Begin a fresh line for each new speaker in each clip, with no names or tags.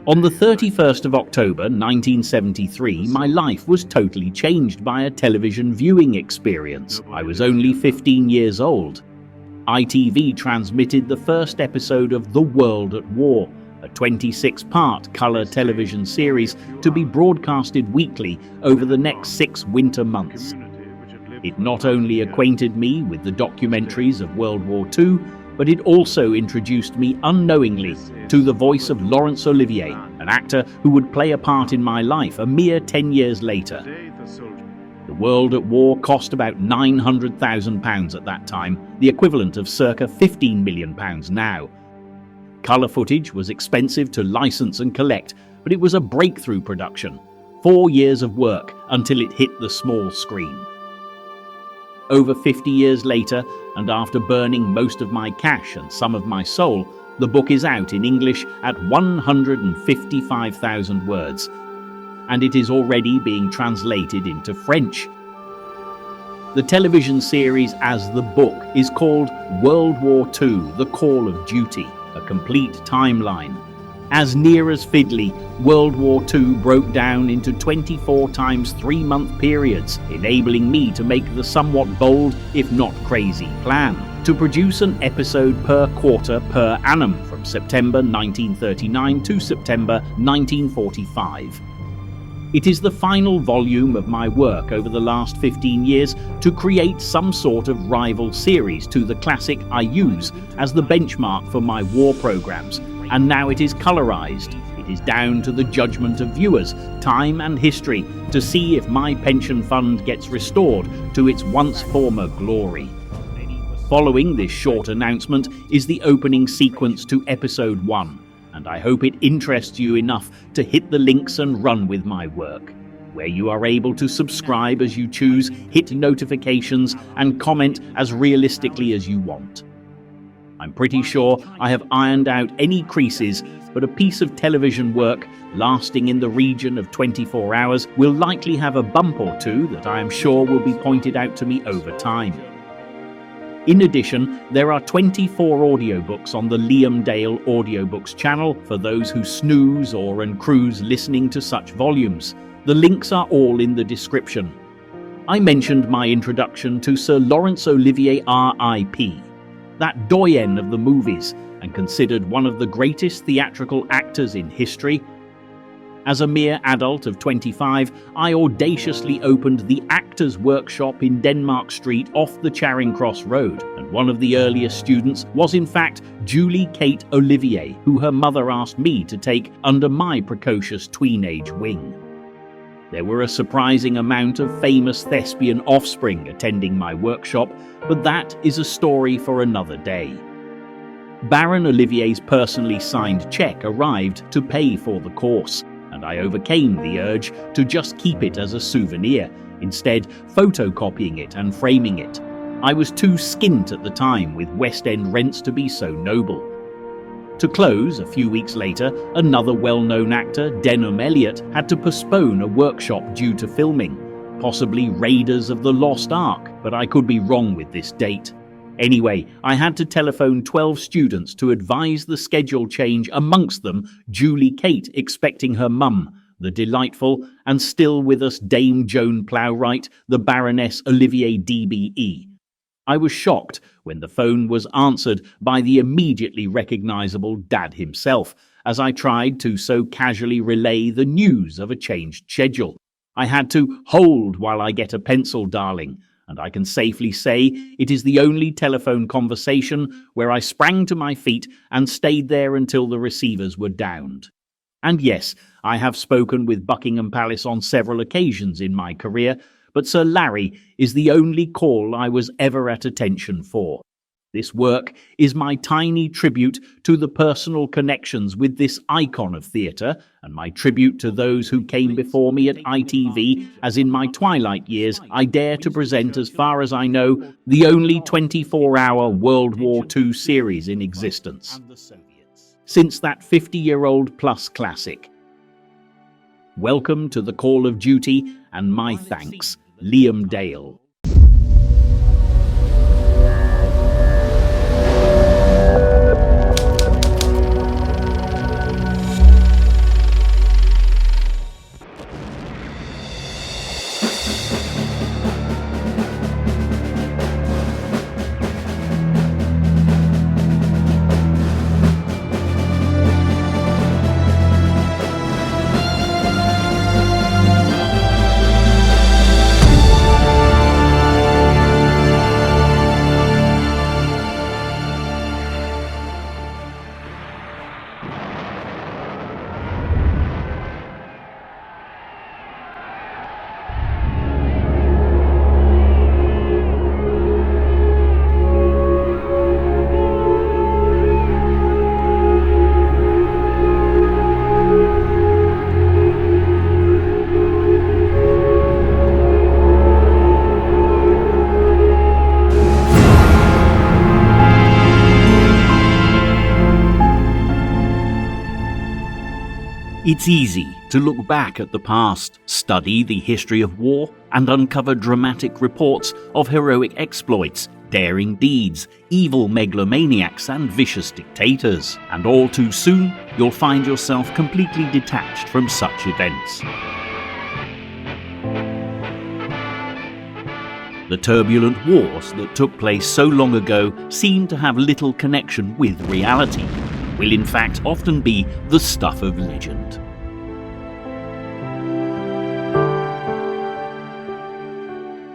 On the 31st of October 1973, my life was totally changed by a television viewing experience. I was only 15 years old. ITV transmitted the first episode of The World at War, a 26-part colour television series to be broadcasted weekly over the next 6 winter months. It not only acquainted me with the documentaries of World War II, but it also introduced me unknowingly to the voice of Laurence Olivier, an actor who would play a part in my life a mere 10 years later. The World at War cost about £900,000 at that time, the equivalent of circa £15 million now. Colour footage was expensive to license and collect, but it was a breakthrough production. 4 years of work until it hit the small screen. Over 50 years later, and after burning most of my cash and some of my soul, the book is out in English at 155,000 words, and it is already being translated into French. The television series as the book is called World War II: The Call of Duty, a complete timeline. As near as fiddly, World War II broke down into 24 times 3-month periods, enabling me to make the somewhat bold, if not crazy, plan to produce an episode per quarter per annum from September 1939 to September 1945. It is the final volume of my work over the last 15 years to create some sort of rival series to the classic I use as the benchmark for my war programs, and now it is colorized. It is down to the judgment of viewers, time and history, to see if my pension fund gets restored to its once former glory. Following this short announcement is the opening sequence to episode 1. And I hope it interests you enough to hit the links and run with my work, where you are able to subscribe as you choose, hit notifications, and comment as realistically as you want. I'm pretty sure I have ironed out any creases, but a piece of television work lasting in the region of 24 hours will likely have a bump or two that I am sure will be pointed out to me over time. In addition, there are 24 audiobooks on the Liam Dale Audiobooks channel for those who snooze or cruise listening to such volumes. The links are all in the description. I mentioned my introduction to Sir Laurence Olivier R.I.P., that doyen of the movies and considered one of the greatest theatrical actors in history. As a mere adult of 25, I audaciously opened the Actors' Workshop in Denmark Street off the Charing Cross Road, and one of the earliest students was in fact Julie Kate Olivier, who her mother asked me to take under my precocious tween-age wing. There were a surprising amount of famous thespian offspring attending my workshop, but that is a story for another day. Baron Olivier's personally signed cheque arrived to pay for the course, and I overcame the urge to just keep it as a souvenir, instead photocopying it and framing it. I was too skint at the time with West End rents to be so noble. To close, a few weeks later, another well-known actor, Denham Elliott, had to postpone a workshop due to filming, possibly Raiders of the Lost Ark, but I could be wrong with this date. Anyway, I had to telephone 12 students to advise the schedule change, amongst them Julie Kate expecting her mum, the delightful and still with us Dame Joan Plowright, the Baroness Olivier DBE. I was shocked when the phone was answered by the immediately recognisable Dad himself, as I tried to so casually relay the news of a changed schedule. I had to hold while I get a pencil, darling, and I can safely say it is the only telephone conversation where I sprang to my feet and stayed there until the receivers were downed. And yes, I have spoken with Buckingham Palace on several occasions in my career, but Sir Larry is the only call I was ever at attention for. This work is my tiny tribute to the personal connections with this icon of theatre, and my tribute to those who came before me at ITV, as in my twilight years I dare to present, as far as I know, the only 24-hour World War II series in existence. Since that 50-year-old plus classic. Welcome to the Call of Duty, and my thanks, Liam Dale. It's easy to look back at the past, study the history of war, and uncover dramatic reports of heroic exploits, daring deeds, evil megalomaniacs, and vicious dictators. And all too soon, you'll find yourself completely detached from such events. The turbulent wars that took place so long ago seem to have little connection with reality, will in fact often be the stuff of legend.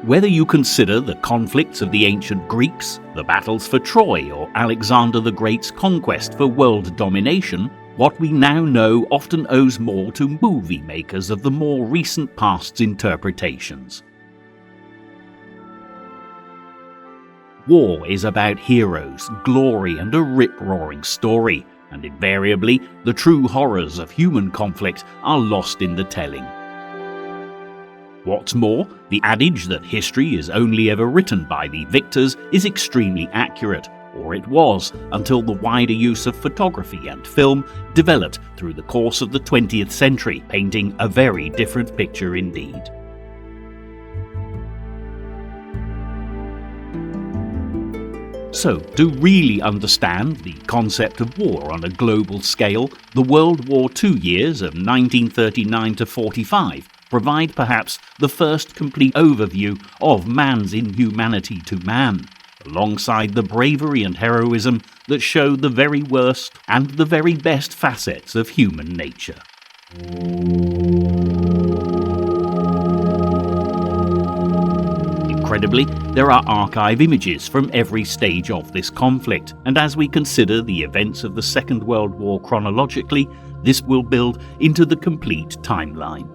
Whether you consider the conflicts of the ancient Greeks, the battles for Troy, or Alexander the Great's conquest for world domination, what we now know often owes more to movie makers of the more recent past's interpretations. War is about heroes, glory, and a rip-roaring story, and invariably the true horrors of human conflict are lost in the telling. What's more, the adage that history is only ever written by the victors is extremely accurate, or it was, until the wider use of photography and film developed through the course of the 20th century, painting a very different picture indeed. So, to really understand the concept of war on a global scale, the World War II years of 1939 to 45 provide perhaps the first complete overview of man's inhumanity to man, alongside the bravery and heroism that show the very worst and the very best facets of human nature. Incredibly, there are archive images from every stage of this conflict, and as we consider the events of the Second World War chronologically, this will build into the complete timeline.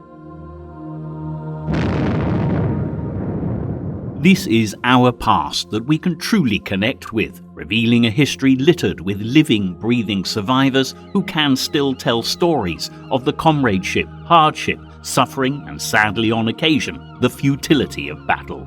This is our past that we can truly connect with, revealing a history littered with living, breathing survivors who can still tell stories of the comradeship, hardship, suffering, and sadly on occasion, the futility of battle.